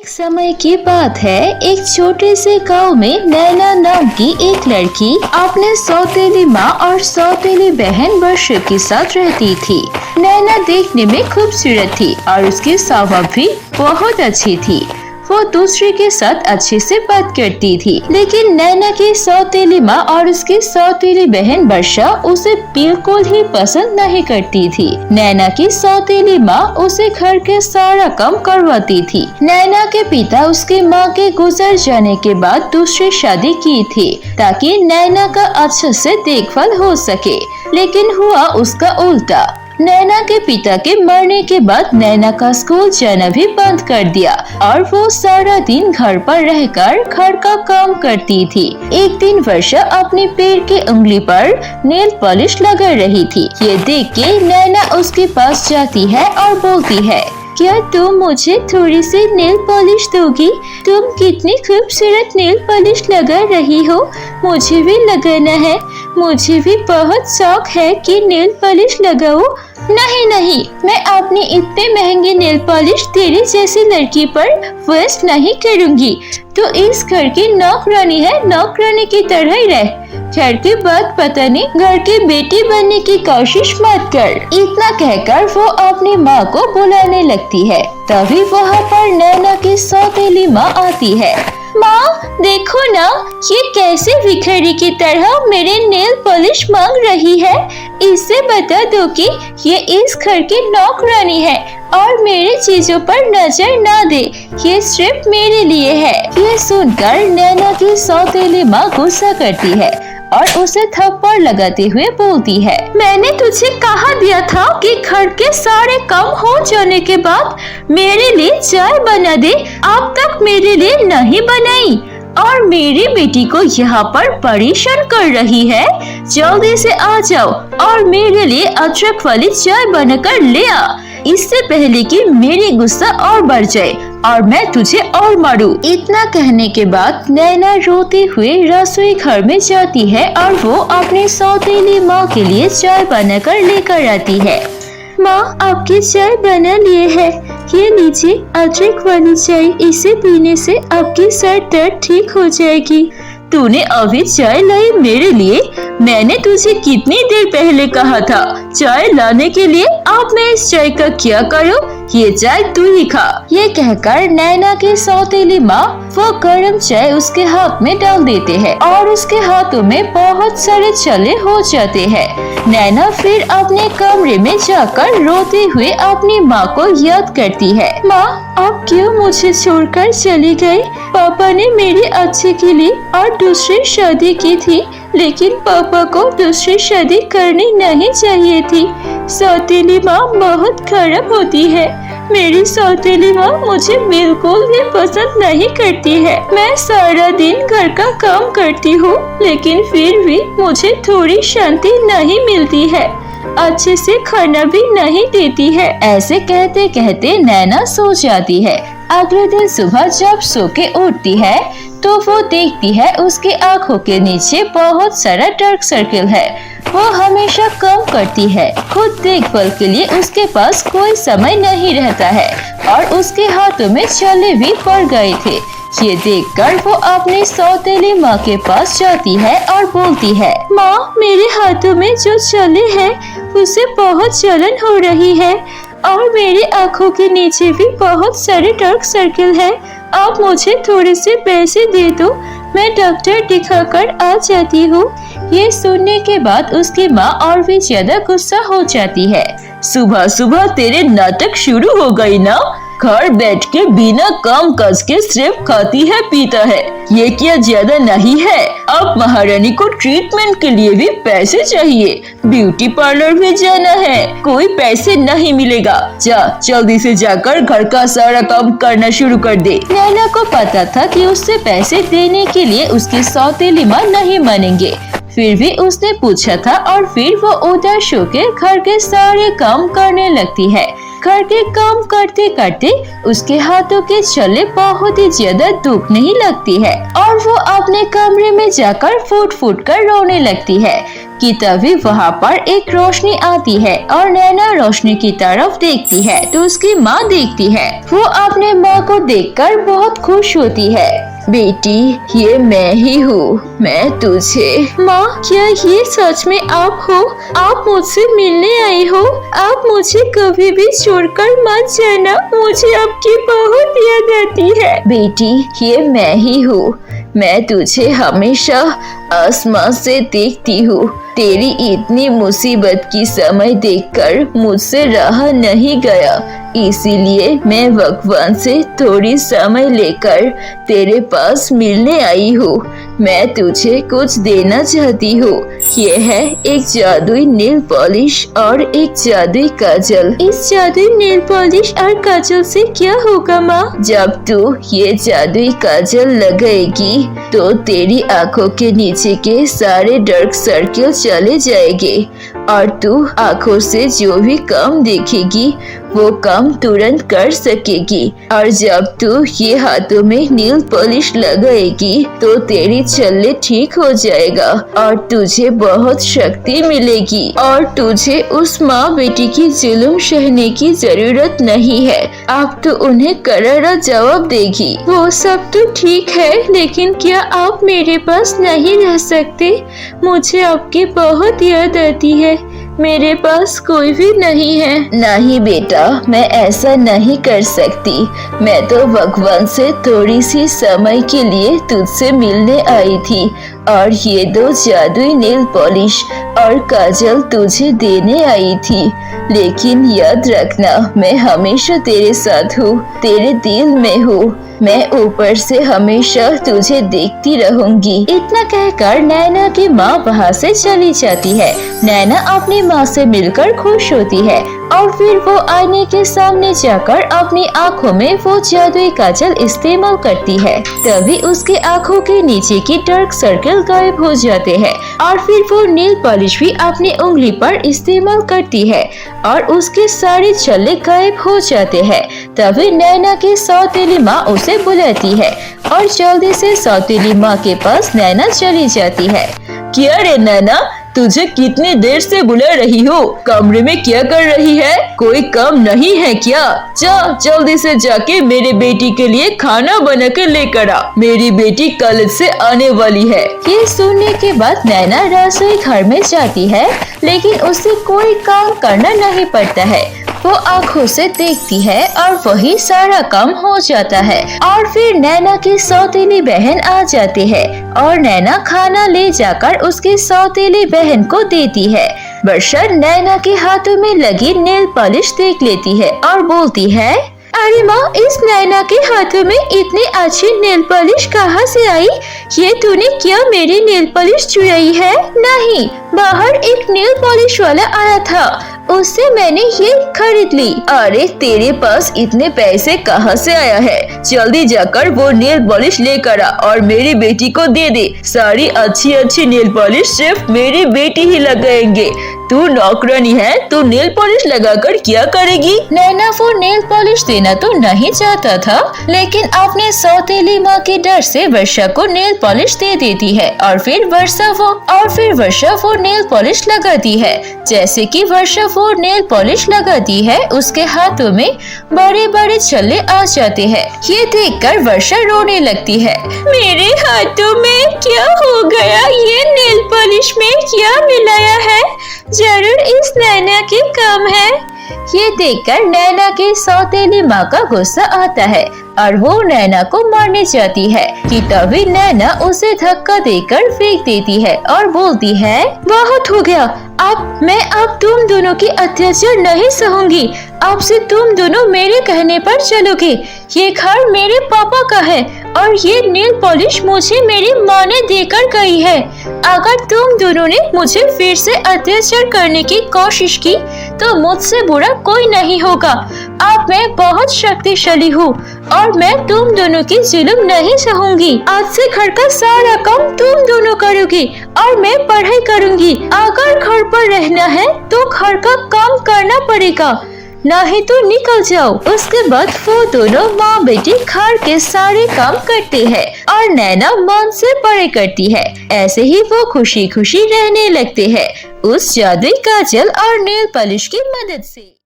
एक समय की बात है, एक छोटे से गांव में नैना नाम की एक लड़की अपने सौतेली माँ और सौतेली बहन वर्षा के साथ रहती थी। नैना देखने में खूबसूरत थी और उसकी स्वभाव भी बहुत अच्छी थी। वो दूसरे के साथ अच्छे से बात करती थी, लेकिन नैना की सौतेली माँ और उसकी सौतेली बहन वर्षा उसे बिल्कुल ही पसंद नहीं करती थी। नैना की सौतेली माँ उसे घर के सारा काम करवाती थी। नैना के पिता उसके माँ के गुजर जाने के बाद दूसरी शादी की थी ताकि नैना का अच्छे से देखभाल हो सके, लेकिन हुआ उसका उल्टा। नैना के पिता के मरने के बाद नैना का स्कूल जाना भी बंद कर दिया और वो सारा दिन घर पर रहकर घर का काम करती थी। एक दिन वर्षा अपने पैर की उंगली पर नेल पॉलिश लगा रही थी। ये देख के नैना उसके पास जाती है और बोलती है, क्या तुम मुझे थोड़ी सी नेल पॉलिश दोगी? तुम कितनी खूबसूरत नेल पॉलिश लगा रही हो, मुझे भी लगाना है। मुझे भी बहुत शौक है कि नेल पॉलिश लगाऊं। नहीं नहीं, मैं अपनी इतने महंगे नेल पॉलिश तेरी जैसी लड़की पर वेस्ट नहीं करूंगी। तो इस घर की नौकरानी है, नौकरानी की तरह ही रह। घर की बात पता नहीं, घर की बेटी बनने की कोशिश मत कर। इतना कहकर वो अपनी माँ को बुलाने लगती है। तभी वहाँ पर नैना की सौतेली माँ आती है। माँ देखो ना, ये कैसे भिखारी की तरह मेरे नेल पॉलिश मांग रही है। इससे बता दो कि ये इस घर की नौकरानी है और मेरे चीजों पर नजर ना दे, ये सिर्फ मेरे लिए है। ये सुनकर नैना की सौतेली माँ गुस्सा करती है और उसे थप्पड़ लगाते हुए बोलती है, मैंने तुझे कहा दिया था कि घर के सारे काम हो जाने के बाद मेरे लिए चाय बना दे। अब तक मेरे लिए नहीं बनाई और मेरी बेटी को यहाँ पर परेशान कर रही है। जल्दी से आ जाओ और मेरे लिए अदरक वाली चाय बनाकर ले आ, इससे पहले कि मेरी गुस्सा और बढ़ जाए और मैं तुझे और मारूं। इतना कहने के बाद नैना रोते हुए रसोई घर में जाती है और वो अपनी सौतेली माँ के लिए चाय बनाकर लेकर आती है। माँ आपकी चाय बना लिए है, ये लीजिए अदरक वाली चाय। इसे पीने से आपकी सर दर्द ठीक हो जाएगी। तूने अभी चाय लाई मेरे लिए? मैंने तुझे कितनी देर पहले कहा था चाय लाने के लिए। अब मैं इस चाय का क्या करूं? ये चाय तू ही खा। ये कहकर नैना की सौतेली माँ वो गर्म चाय उसके हाथ में डाल देते हैं और उसके हाथों में बहुत सारे छले हो जाते हैं। नैना फिर अपने कमरे में जाकर रोते हुए अपनी माँ को याद करती है। माँ आप क्यों मुझे छोड़कर चली गई? पापा ने मेरी अच्छे के लिए और दूसरी शादी की थी, लेकिन पापा को दूसरी शादी करनी नहीं चाहिए थी। सौतेली माँ बहुत खराब होती है। मेरी सौतेली माँ मुझे बिल्कुल भी पसंद नहीं करती है। मैं सारा दिन घर का काम करती हूँ, लेकिन फिर भी मुझे थोड़ी शांति नहीं मिलती है। अच्छे से खाना भी नहीं देती है। ऐसे कहते कहते नैना सो जाती है। अगले दिन सुबह जब सो के उठती है तो वो देखती है उसकी आंखों के नीचे बहुत सारा डार्क सर्किल है। वो हमेशा काम करती है, खुद देखभाल के लिए उसके पास कोई समय नहीं रहता है और उसके हाथों में छले भी पड़ गए थे। ये देखकर वो अपनी सौतेली माँ के पास जाती है और बोलती है, माँ मेरे हाथों में जो छले हैं उसे बहुत जलन हो रही है और मेरी आँखों के नीचे भी बहुत सारे डार्क सर्किल है। आप मुझे थोड़े से पैसे दे दो, मैं डॉक्टर दिखाकर आ जाती हूँ। ये सुनने के बाद उसकी माँ और भी ज्यादा गुस्सा हो जाती है। सुबह सुबह तेरे नाटक शुरू हो गई ना? घर बैठ के बिना काम काज के सिर्फ खाती है पीता है, ये क्या ज्यादा नहीं है? अब महारानी को ट्रीटमेंट के लिए भी पैसे चाहिए, ब्यूटी पार्लर भी जाना है, कोई पैसे नहीं मिलेगा। जा जल्दी से जाकर घर का सारा काम करना शुरू कर दे। नैना को पता था कि उससे पैसे देने के लिए उसकी सौतेली माँ नहीं मानेंगे, फिर भी उसने पूछा था और फिर वो उदास होकर घर के सारे काम करने लगती है। घर के काम करते करते उसके हाथों के छल्ले बहुत ही ज्यादा दुखने ही लगती है और वो अपने कमरे में जाकर फूट फूट कर रोने लगती है कि तभी वहाँ पर एक रोशनी आती है और नैना रोशनी की तरफ देखती है तो उसकी माँ देखती है। वो अपने माँ को देखकर बहुत खुश होती है। बेटी, ये मैं ही हूँ, मैं तुझे। माँ, क्या ये सच में आप हो? आप मुझसे मिलने आई हो? आप मुझे कभी भी छोड़कर मत जाना, मुझे आपकी बहुत याद आती है। बेटी, ये मैं ही हूँ, मैं तुझे हमेशा आसमान से देखती हूँ। तेरी इतनी मुसीबत की समय देखकर मुझसे रहा नहीं गया, इसीलिए मैं भगवान से थोड़ी समय लेकर तेरे पास मिलने आई हूँ। मैं तुझे कुछ देना चाहती हूँ। ये है एक जादुई नेल पॉलिश और एक जादुई काजल। इस जादुई नेल पॉलिश और काजल से क्या होगा माँ? जब तू ये जादुई काजल लगाएगी तो तेरी आँखों के नीचे के सारे डार्क सर्कल चले जाएंगे और तू आँखों से जो भी काम देखेगी वो काम तुरंत कर सकेगी। और जब तू ये हाथों में नील पॉलिश लगाएगी तो तेरी छल्ले ठीक हो जाएगा और तुझे बहुत शक्ति मिलेगी और तुझे उस माँ बेटी की जुल्म सहने की जरूरत नहीं है। अब तो उन्हें करारा जवाब देगी। वो सब तो ठीक है, लेकिन क्या आप मेरे पास नहीं रह सकते? मुझे आपकी बहुत याद आती है। मेरे पास कोई भी नहीं है। नहीं बेटा, मैं ऐसा नहीं कर सकती। मैं तो भगवान से थोड़ी सी समय के लिए तुझसे मिलने आई थी और ये दो जादुई नेल पॉलिश और काजल तुझे देने आई थी। लेकिन याद रखना, मैं हमेशा तेरे साथ हूँ, तेरे दिल में हूँ। मैं ऊपर से हमेशा तुझे देखती रहूंगी। इतना कहकर नैना की माँ वहाँ से चली जाती है। नैना अपनी माँ से मिलकर खुश होती है और फिर वो आईने के सामने जाकर अपनी आँखों में वो जादुई काजल इस्तेमाल करती है। तभी उसके आँखों के नीचे की डार्क सर्कल गायब हो जाते हैं और फिर वो नेल पॉलिश भी अपनी उंगली पर इस्तेमाल करती है और उसके सारे छल्ले गायब हो जाते हैं। तभी नैना की सौतेली माँ उसे बुलाती है और जल्दी से सौतेली माँ के पास नैना चली जाती है। क्या रे नैना, तुझे कितनी देर से बुला रही हो? कमरे में क्या कर रही है? कोई काम नहीं है क्या? जा जल्दी से जाके मेरे बेटी के लिए खाना बना के लेकर आ। मेरी बेटी कॉलेज से आने वाली है। ये सुनने के बाद नैना रसोई घर में जाती है, लेकिन उसे कोई काम करना नहीं पड़ता है। वो आँखों से देखती है और वही सारा काम हो जाता है। और फिर नैना की सौतेली बहन आ जाती है और नैना खाना ले जाकर उसकी सौतेली बहन को देती है। वर्षा नैना के हाथों में लगी नेल पॉलिश देख लेती है और बोलती है, अरे माँ, इस नैना के हाथों में इतनी अच्छी नेल पॉलिश कहाँ से आई? ये तूने क्या मेरी नेल पॉलिश चुराई है? नहीं, बाहर एक नेल पॉलिश वाला आया था, उससे मैंने ये खरीद ली। अरे तेरे पास इतने पैसे कहाँ से आया है? जल्दी जाकर वो नेल पॉलिश लेकर आ और मेरी बेटी को दे दे। सारी अच्छी अच्छी नेल पॉलिश सिर्फ मेरी बेटी ही लगाएंगे। तू नौकरानी है, तू नेल पॉलिश लगाकर क्या करेगी? नैना वो नेल पॉलिश देना तो नहीं चाहता था, लेकिन अपने सौतेली माँ के डर से वर्षा को नेल पॉलिश दे देती है और फिर वर्षा वो नेल पॉलिश लगाती है। जैसे कि वर्षा वो नेल पॉलिश लगाती है, उसके हाथों में बड़े बड़े छल्ले आ जाते हैं। ये देखकर वर्षा रोने लगती है। मेरे हाथों में क्या हो गया? ये नेल पॉलिश में क्या मिलाया है? जरूर इस नैना के काम है। ये देखकर नैना की सौतेली माँ का गुस्सा आता है और वो नैना को मारने जाती है कि तभी नैना उसे धक्का देकर फेंक देती है और बोलती है, बहुत हो गया, अब तुम दोनों की अत्याचार नहीं सहूंगी। अब से तुम दोनों मेरे कहने पर चलोगे। ये घर मेरे पापा का है और ये नेल पॉलिश मुझे मेरी माँ ने देकर गई है। अगर तुम दोनों ने मुझे फिर से अत्याचार करने की कोशिश की तो मुझसे बुरा कोई नहीं होगा। अब मैं बहुत शक्तिशाली हूँ और मैं तुम दोनों की जुल्म नहीं सहूंगी। आज से घर का सारा काम तुम दोनों करोगी और मैं पढ़ाई करूंगी। अगर घर पर रहना है तो घर का काम करना पड़ेगा। नहीं तो निकल जाओ। उसके बाद वो दोनों माँ बेटी घर के सारे काम करते हैं और नैना मन से पढ़ाई करती है। ऐसे ही वो खुशी खुशी रहने लगते हैं उस जादुई काजल और नेल पॉलिश की मदद से।